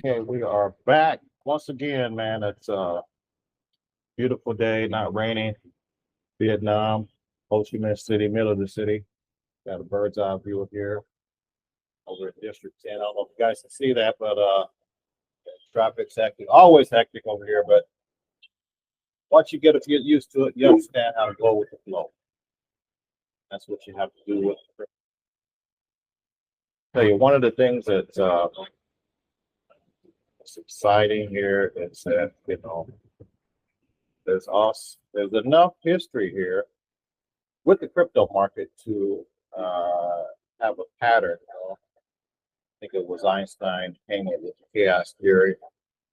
Okay, we are back once again, man. It's a beautiful day, not raining. Vietnam, Ho Chi Minh City, middle of the city. Got a bird's eye view of here over at District 10. I don't know if you guys can see that, but traffic's hectic, always hectic over here. But once you get used to it, you understand how to go with the flow. That's what you have to do with it. Tell you, one of the things that's exciting here is that there's enough history here with the crypto market to have a pattern. I think it was Einstein came up with the chaos theory,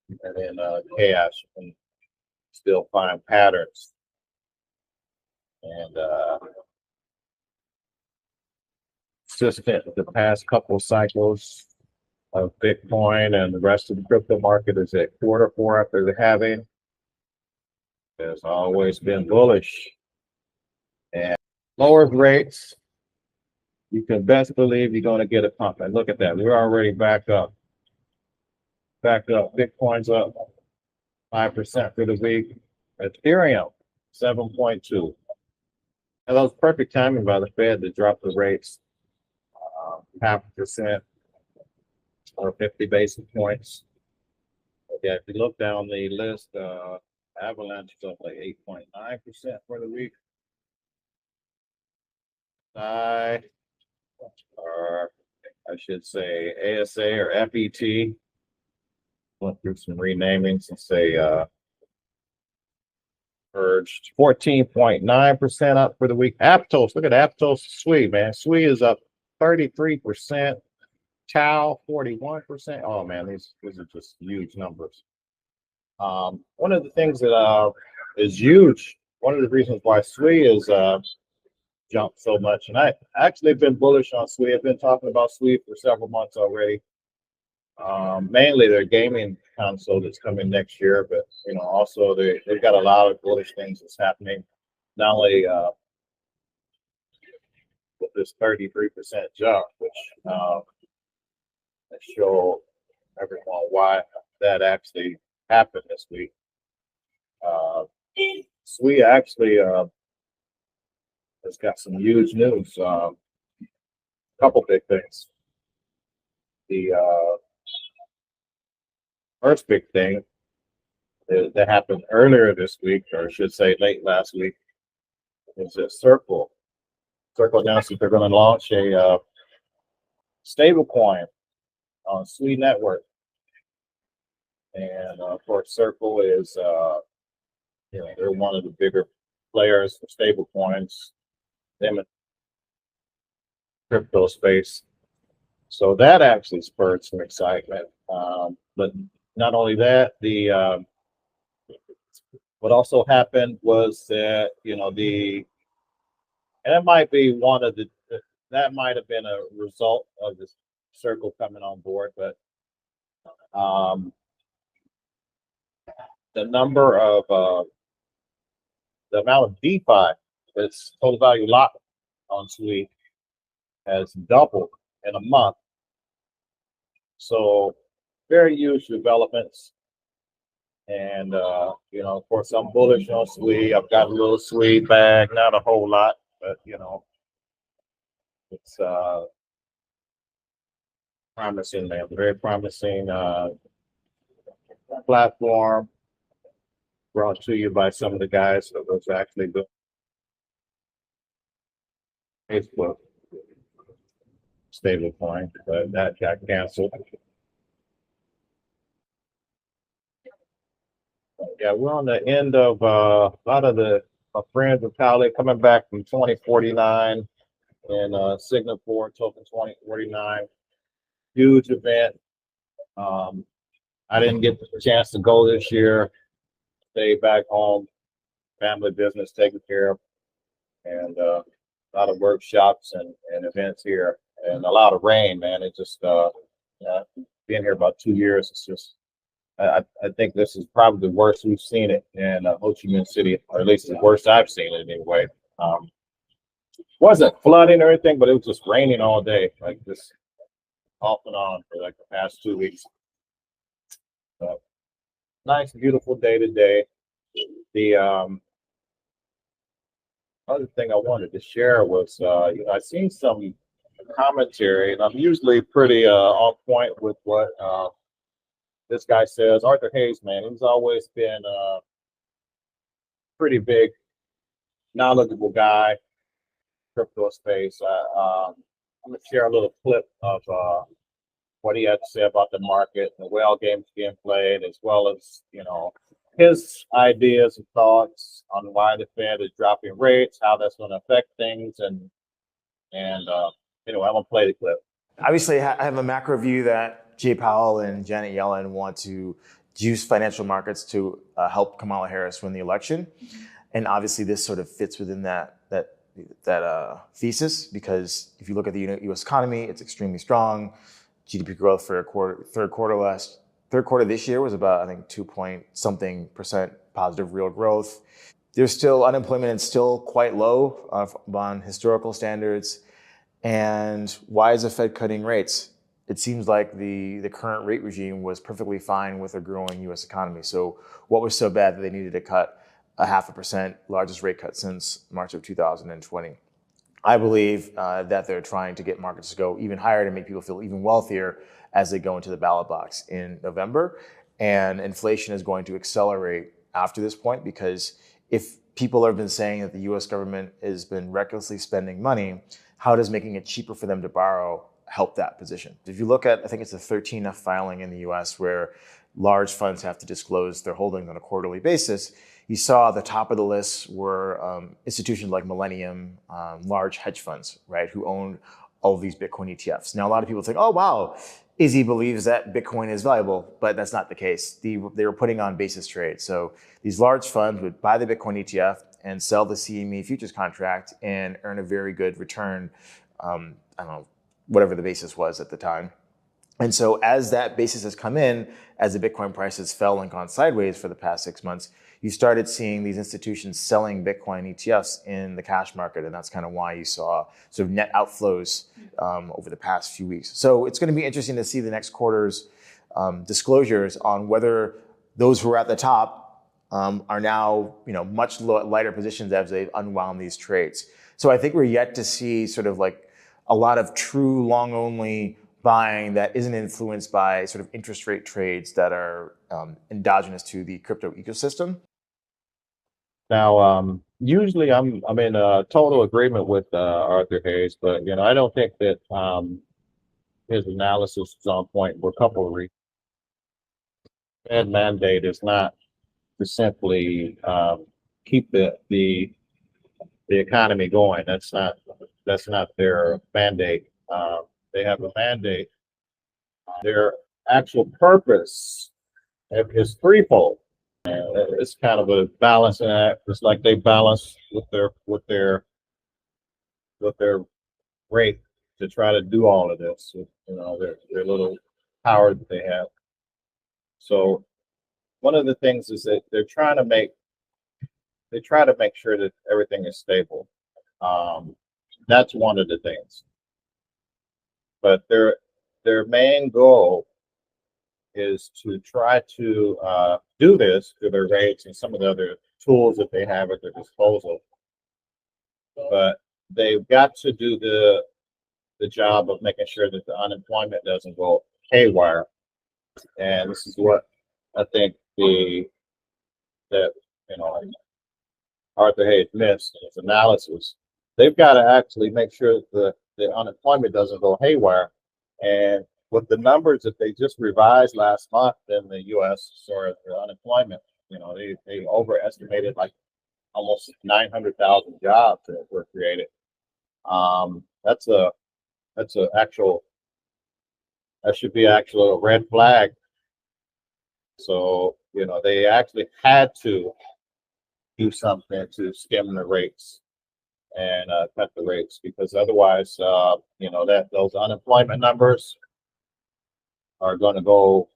and in chaos you can still find patterns. And consistent with the past couple of cycles of Bitcoin and the rest of the crypto market is at quarter four after the halving. Has always been bullish, and lower rates, you can best believe you're going to get a pump. And look at that, we're already back up. Bitcoin's up 5% for the week. Ethereum 7.2. And that was perfect timing by the Fed to drop the rates 0.5% or 50 basis points. Yeah, if you look down the list, Avalanche is up like 8.9% for the week. Or I should say ASA or FET. Went through some renamings and say purged 14.9% up for the week. Aptos, look at Aptos SUI, man. SUI is up 33%. Tau 41%. Oh man, these are just huge numbers. One of the things that is huge, one of the reasons why SUI is jumped so much, and I actually have been bullish on SUI. I've been talking about SUI for several months already. Mainly their gaming console that's coming next year, but also they've got a lot of bullish things that's happening. Not only with this 33% jump, which show everyone why that actually happened this week. SUI actually has got some huge news. Couple big things. The first big thing that happened earlier this week, or I should say late last week, is that Circle announced that they're going to launch a stable coin on SUI network. And of course, Circle is they're one of the bigger players for stable coins, them in crypto space. So that actually spurred some excitement. But not only that, what also happened was that and it might be that might have been a result of this Circle coming on board, but the number of the amount of DeFi that's total value locked on SUI has doubled in a month. So very huge developments. And of course I'm bullish on SUI. I've got a little SUI bag, not a whole lot, but it's promising, man. Very promising platform, brought to you by some of the guys that was actually doing Facebook stablecoin, but that got canceled. Yeah, we're on the end of a lot of my friends and colleagues coming back from 2049 in Singapore, Token 2049. Huge event. I didn't get the chance to go this year. Stay back home, family business taken care of, and a lot of workshops and events here, and a lot of rain, man. It just being here about 2 years, it's just I think this is probably the worst we've seen it in Ho Chi Minh City, or at least the worst I've seen it anyway. Wasn't flooding or anything, but it was just raining all day, like this off and on for like the past 2 weeks. But nice, beautiful day today. The other thing I wanted to share was, I seen some commentary, and I'm usually pretty on point with what this guy says. Arthur Hayes, man, he's always been a pretty big, knowledgeable guy, crypto space. I'm gonna share a little clip of what he had to say about the market, the way all games being played, as well as his ideas and thoughts on why the Fed is dropping rates, how that's going to affect things, and anyway, I'm gonna play the clip. Obviously, I have a macro view that Jay Powell and Janet Yellen want to juice financial markets to help Kamala Harris win the election, and obviously this sort of fits within that thesis, because if you look at the U.S. economy, it's extremely strong. GDP growth for third quarter this year was about, I think, 2 point something percent positive real growth. There's still unemployment is still quite low on historical standards. And why is the Fed cutting rates? It seems like the current rate regime was perfectly fine with a growing U.S. economy. So what was so bad that they needed to cut a 0.5%, largest rate cut since March of 2020? I believe that they're trying to get markets to go even higher to make people feel even wealthier as they go into the ballot box in November. And inflation is going to accelerate after this point, because if people have been saying that the U.S. government has been recklessly spending money, how does making it cheaper for them to borrow help that position? If you look at, I think it's a 13F filing in the U.S. where large funds have to disclose their holdings on a quarterly basis, you saw the top of the list were institutions like Millennium, large hedge funds, right, who owned all of these Bitcoin ETFs. Now, a lot of people think, oh, wow, Izzy believes that Bitcoin is valuable, but that's not the case. They were putting on basis trades. So these large funds would buy the Bitcoin ETF and sell the CME futures contract and earn a very good return. I don't know, whatever the basis was at the time. And so as that basis has come in, as the Bitcoin prices fell and gone sideways for the past 6 months, you started seeing these institutions selling Bitcoin ETFs in the cash market. And that's kind of why you saw sort of net outflows over the past few weeks. So it's going to be interesting to see the next quarter's disclosures on whether those who are at the top are now much lighter positions as they've unwound these trades. So I think we're yet to see sort of like a lot of true long-only buying that isn't influenced by sort of interest rate trades that are endogenous to the crypto ecosystem. Now, usually I'm in total agreement with Arthur Hayes, but I don't think that his analysis is on point for a couple of reasons. Fed mandate is not to simply keep the economy going. That's not their mandate. They have a mandate. Their actual purpose is threefold. It's kind of a balancing act. It's like they balance with their rate to try to do all of this. Their little power that they have. So one of the things is that they try to make sure that everything is stable. That's one of the things. But their main goal is to try to do this through their rates and some of the other tools that they have at their disposal. But they've got to do the job of making sure that the unemployment doesn't go haywire. And this is what I think Arthur Hayes missed in his analysis. They've got to actually make sure that the unemployment doesn't go haywire. And with the numbers that they just revised last month in the U.S. for the unemployment, they overestimated like almost 900,000 jobs that were created. That should be actually a red flag. So they actually had to do something to skim the rates and cut the rates, because otherwise, that those unemployment numbers are going to go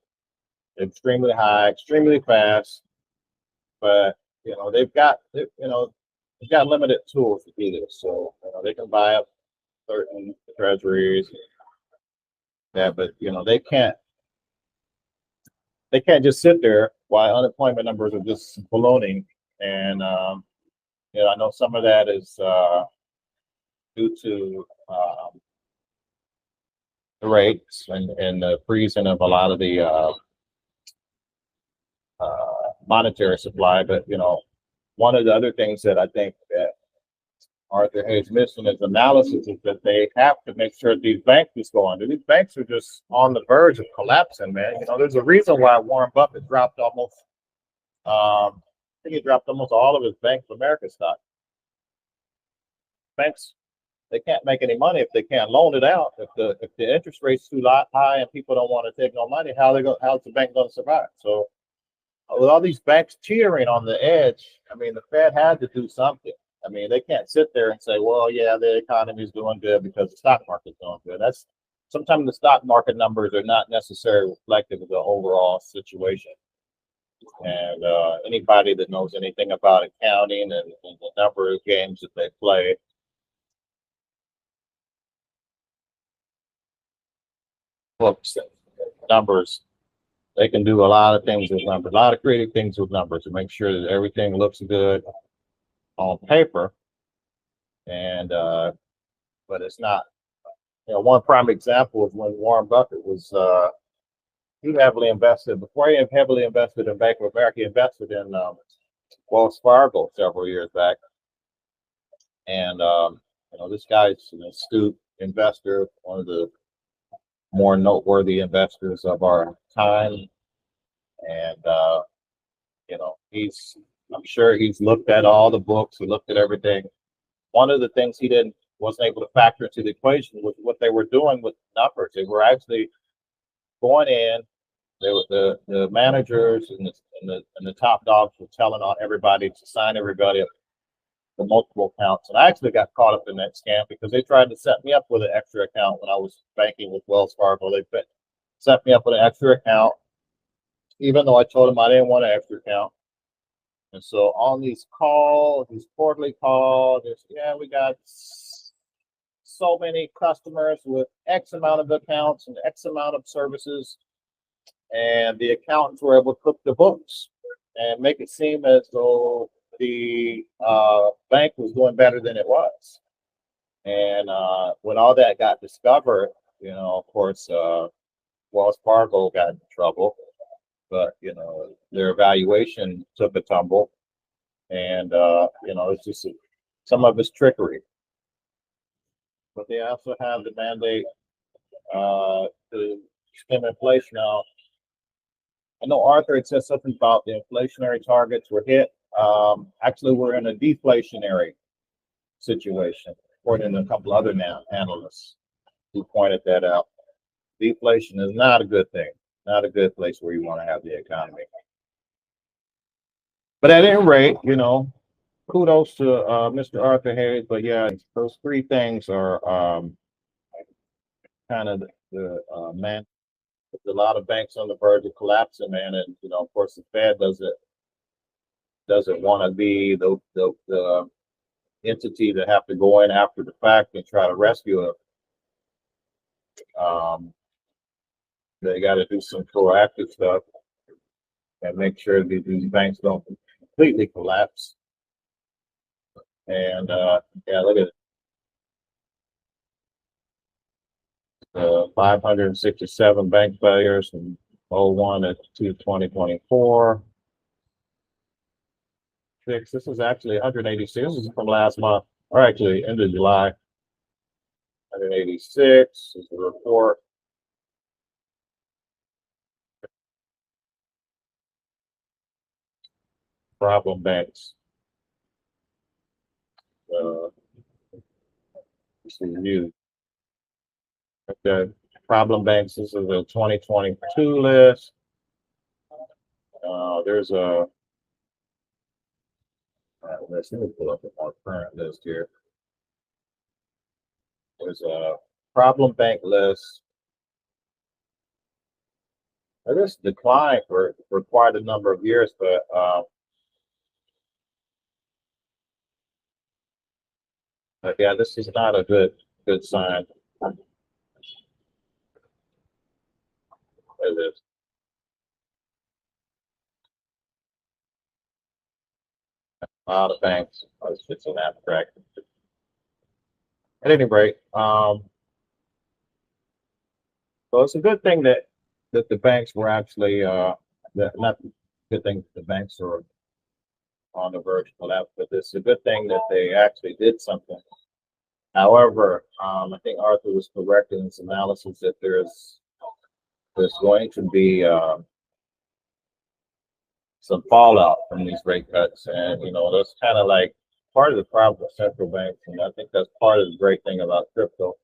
extremely high, extremely fast. But they've got limited tools to do this. So they can buy up certain treasuries, but they can't they can't just sit there while unemployment numbers are just ballooning. And I know some of that is due to the rates and the freezing of a lot of the monetary supply. But one of the other things that I think that Arthur Hayes missing his analysis is that they have to make sure these banks just go under. These banks are just on the verge of collapsing, man. There's a reason why Warren Buffett dropped almost, I think he dropped almost all of his Bank of America stock. Banks, they can't make any money if they can't loan it out. If the interest rate's too high and people don't want to take no money, how's the bank going to survive? So with all these banks teetering on the edge, I mean, the Fed had to do something. I mean, they can't sit there and say, well, yeah, the economy is doing good because the stock market's doing good. That's sometimes the stock market numbers are not necessarily reflective of the overall situation. And anybody that knows anything about accounting and the number of games that they play, books, numbers, they can do a lot of things with numbers, a lot of creative things with numbers to make sure that everything looks good on paper. And but it's not. One prime example is when Warren Buffett was he heavily invested before he heavily invested in Bank of America. He invested in Wells Fargo several years back, and this guy's an astute investor, one of the more noteworthy investors of our time, and I'm sure he's looked at all the books, he looked at everything. One of the things he wasn't able to factor into the equation was what they were doing with numbers. They were actually going in. They were the managers and the top dogs were telling on everybody to sign everybody up for multiple accounts. And I actually got caught up in that scam because they tried to set me up with an extra account when I was banking with Wells Fargo. They set me up with an extra account, even though I told them I didn't want an extra account. And so on these quarterly calls, we got so many customers with X amount of accounts and X amount of services. And the accountants were able to cook the books and make it seem as though the bank was doing better than it was. And when all that got discovered, of course, Wells Fargo got in trouble. But their evaluation took a tumble, and it's just some of it's trickery. But they also have the mandate to stem inflation. Now, I know Arthur had said something about the inflationary targets were hit. Actually, we're in a deflationary situation, according to a couple other analysts who pointed that out. Deflation is not a good thing. Not a good place where you want to have the economy. But at any rate, kudos to Mr. Arthur Hayes. But yeah, those three things are kind of the man. There's a lot of banks on the verge of collapsing, man, and of course, the Fed doesn't want to be the entity that have to go in after the fact and try to rescue it. They got to do some proactive stuff and make sure that these banks don't completely collapse. And look at it. 567 bank failures from 01 to 2024. This is actually 186. This is from last month, or actually end of July. 186 is the report. Problem banks. Review. Okay. Problem banks. This is a 2022 list. There's a let's let me pull up a more current list here. There's a problem bank list. This declined for quite a number of years, but yeah, this is not a good sign. It is. A lot of banks. It's an abstract. At any rate, so it's a good thing that the banks were actually not a good thing that the banks are on the verge of collapse, but it's a good thing that they actually did something. However, I think Arthur was correct in his analysis that there's going to be some fallout from these rate cuts, and that's kind of like part of the problem with central banks, and I think that's part of the great thing about crypto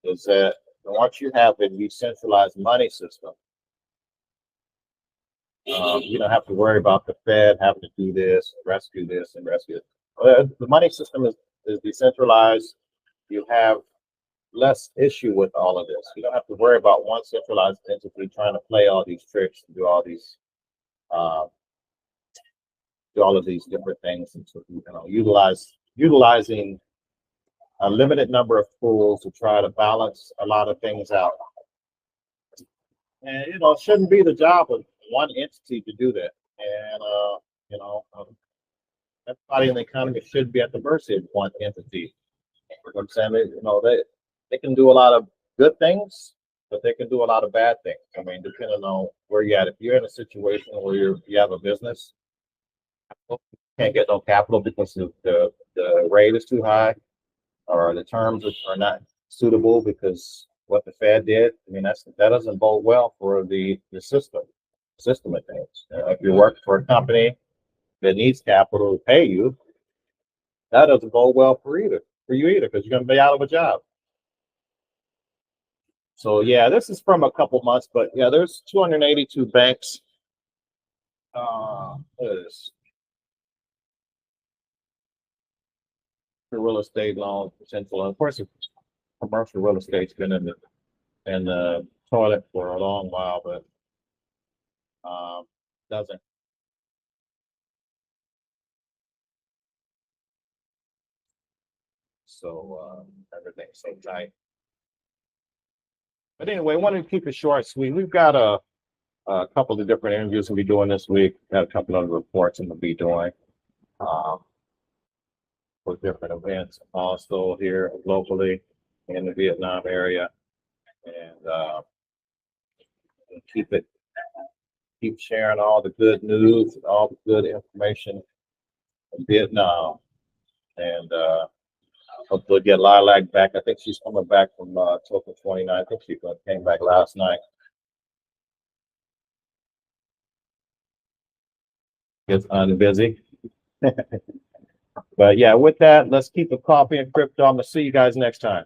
is that once you have a decentralized money system, you don't have to worry about the Fed having to do this, rescue this, and rescue it. The money system is decentralized. You have less issue with all of this. You don't have to worry about one centralized entity trying to play all these tricks and do all of these different things, and utilizing a limited number of tools to try to balance a lot of things out. And it shouldn't be the job of one entity to do that. And everybody in the economy should be at the mercy of one entity. You know what I'm saying? They can do a lot of good things, but they can do a lot of bad things. I mean, depending on where you're at. If you're in a situation where you have a business, you can't get no capital because the rate is too high, or the terms are not suitable because what the Fed did. I mean, that doesn't bode well for the system of things. If you work for a company that needs capital to pay you, that doesn't bode well for you either, because you're going to be out of a job. So yeah, this is from a couple months, but yeah, there's 282 banks. What is the real estate loan potential? And of course, commercial real estate's been in the toilet for a long while, but doesn't. So everything's so tight. But anyway, I wanted to keep it short, sweet. We've got a couple of different interviews we'll be doing this week. Got a couple of reports I'm gonna be doing for different events, also here locally in the Vietnam area, and keep sharing all the good news, all the good information in Vietnam, and hopefully get Lilac back. I think she's coming back from Token 29. I think she came back last night. Gets busy. But yeah, with that, let's keep the coffee and crypto. I'm gonna see you guys next time.